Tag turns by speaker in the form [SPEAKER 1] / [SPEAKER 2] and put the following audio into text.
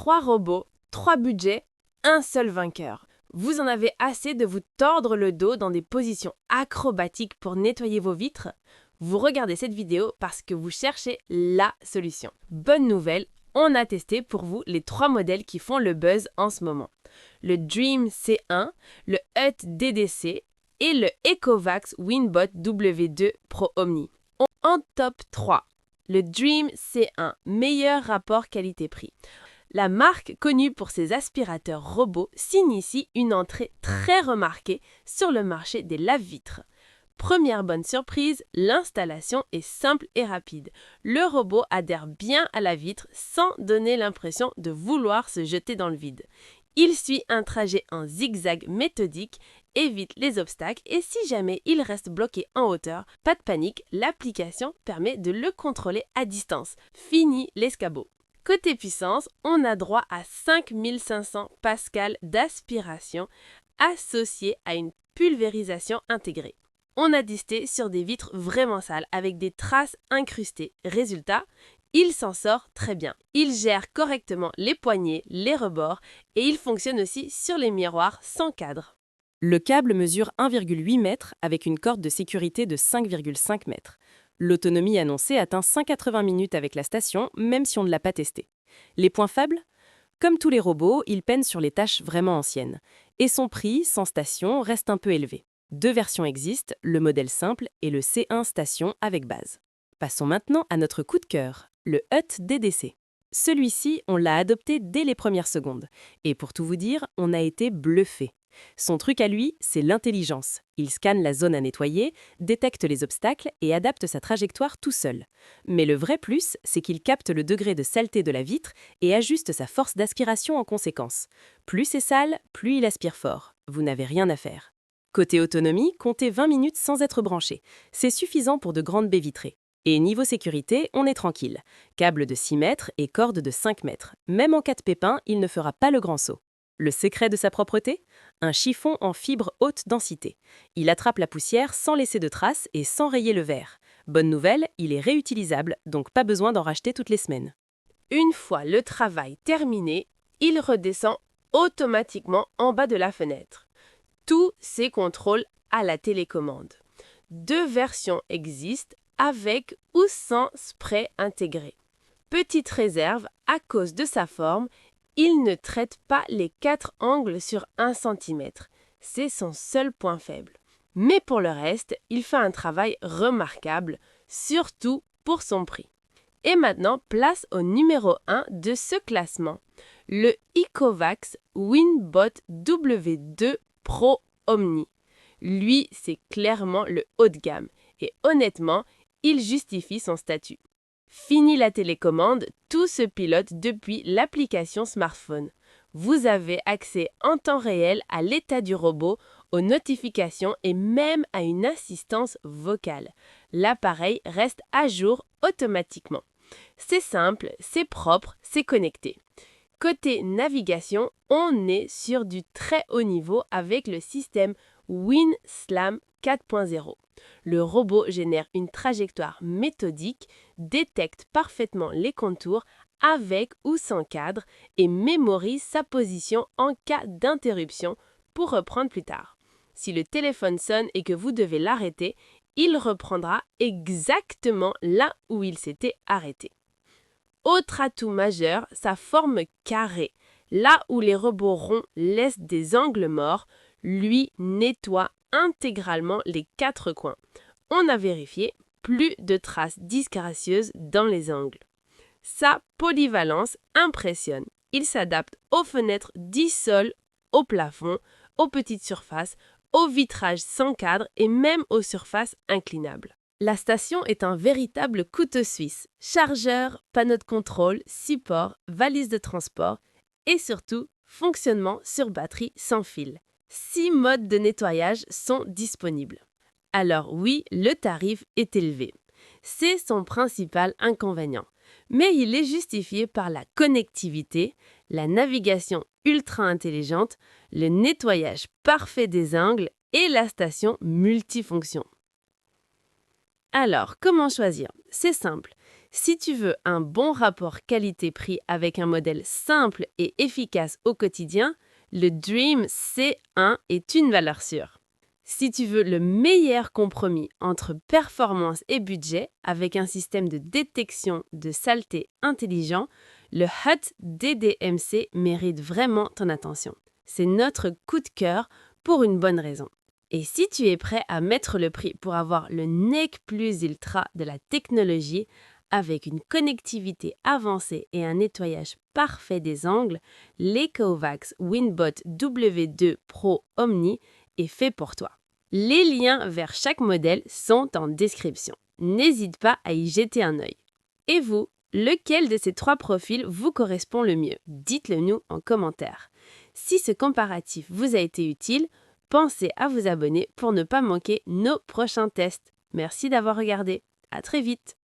[SPEAKER 1] 3 robots, 3 budgets, un seul vainqueur. Vous en avez assez de vous tordre le dos dans des positions acrobatiques pour nettoyer vos vitres? Vous regardez cette vidéo parce que vous cherchez la solution. Bonne nouvelle, on a testé pour vous les 3 modèles qui font le buzz en ce moment. Le Dream C1, le Hut DDC et le Ecovacs Winbot W2 Pro Omni. En top 3, le Dream C1, meilleur rapport qualité-prix. La marque, connue pour ses aspirateurs robots, signe ici une entrée très remarquée sur le marché des lave-vitres. Première bonne surprise, l'installation est simple et rapide. Le robot adhère bien à la vitre sans donner l'impression de vouloir se jeter dans le vide. Il suit un trajet en zigzag méthodique, évite les obstacles et si jamais il reste bloqué en hauteur, pas de panique, l'application permet de le contrôler à distance. Fini l'escabeau. Côté puissance, on a droit à 5500 pascal d'aspiration associé à une pulvérisation intégrée. On a testé sur des vitres vraiment sales avec des traces incrustées. Résultat, il s'en sort très bien. Il gère correctement les poignées, les rebords et il fonctionne aussi sur les miroirs sans cadre.
[SPEAKER 2] Le câble mesure 1,8 m avec une corde de sécurité de 5,5 m. L'autonomie annoncée atteint 180 minutes avec la station, même si on ne l'a pas testé. Les points faibles? Comme tous les robots, il peine sur les tâches vraiment anciennes. Et son prix, sans station, reste un peu élevé. 2 versions existent, le modèle simple et le C1 station avec base. Passons maintenant à notre coup de cœur, le Hut DDC. Celui-ci, on l'a adopté dès les premières secondes. Et pour tout vous dire, on a été bluffé. Son truc à lui, c'est l'intelligence. Il scanne la zone à nettoyer, détecte les obstacles et adapte sa trajectoire tout seul. Mais le vrai plus, c'est qu'il capte le degré de saleté de la vitre et ajuste sa force d'aspiration en conséquence. Plus c'est sale, plus il aspire fort. Vous n'avez rien à faire. Côté autonomie, comptez 20 minutes sans être branché. C'est suffisant pour de grandes baies vitrées. Et niveau sécurité, on est tranquille. Câble de 6 mètres et corde de 5 mètres. Même en cas de pépin, il ne fera pas le grand saut. Le secret de sa propreté? Un chiffon en fibre haute densité. Il attrape la poussière sans laisser de traces et sans rayer le verre. Bonne nouvelle, il est réutilisable, donc pas besoin d'en racheter toutes les semaines.
[SPEAKER 1] Une fois le travail terminé, il redescend automatiquement en bas de la fenêtre. Tous ces contrôles à la télécommande. 2 versions existent avec ou sans spray intégré. Petite réserve, à cause de sa forme, il ne traite pas les 4 angles sur 1 cm. C'est son seul point faible. Mais pour le reste, il fait un travail remarquable, surtout pour son prix. Et maintenant, place au numéro 1 de ce classement, le Ecovacs Winbot W2 Pro Omni. Lui, c'est clairement le haut de gamme et honnêtement, il justifie son statut. Fini la télécommande, tout se pilote depuis l'application smartphone. Vous avez accès en temps réel à l'état du robot, aux notifications et même à une assistance vocale. L'appareil reste à jour automatiquement. C'est simple, c'est propre, c'est connecté. Côté navigation, on est sur du très haut niveau avec le système WinSlam 4.0. Le robot génère une trajectoire méthodique, détecte parfaitement les contours avec ou sans cadre et mémorise sa position en cas d'interruption pour reprendre plus tard. Si le téléphone sonne et que vous devez l'arrêter, il reprendra exactement là où il s'était arrêté. Autre atout majeur, sa forme carrée. Là où les robots ronds laissent des angles morts, lui nettoie intégralement les 4 coins. On a vérifié, plus de traces disgracieuses dans les angles. Sa polyvalence impressionne. Il s'adapte aux fenêtres dissol, au plafond, aux petites surfaces, aux vitrages sans cadre et même aux surfaces inclinables. La station est un véritable couteau suisse. Chargeur, panneau de contrôle, support, valise de transport et surtout, fonctionnement sur batterie sans fil. 6 modes de nettoyage sont disponibles. Alors oui, le tarif est élevé. C'est son principal inconvénient. Mais il est justifié par la connectivité, la navigation ultra intelligente, le nettoyage parfait des angles et la station multifonction. Alors, comment choisir? C'est simple. Si tu veux un bon rapport qualité-prix avec un modèle simple et efficace au quotidien, le Dream C1 est une valeur sûre. Si tu veux le meilleur compromis entre performance et budget avec un système de détection de saleté intelligent, le Hut DDMC mérite vraiment ton attention. C'est notre coup de cœur pour une bonne raison. Et si tu es prêt à mettre le prix pour avoir le NEC plus ultra de la technologie, avec une connectivité avancée et un nettoyage parfait des angles, l'Ecovacs Winbot W2 Pro Omni est fait pour toi. Les liens vers chaque modèle sont en description. N'hésite pas à y jeter un œil. Et vous, lequel de ces 3 profils vous correspond le mieux? Dites-le nous en commentaire. Si ce comparatif vous a été utile, pensez à vous abonner pour ne pas manquer nos prochains tests. Merci d'avoir regardé. À très vite.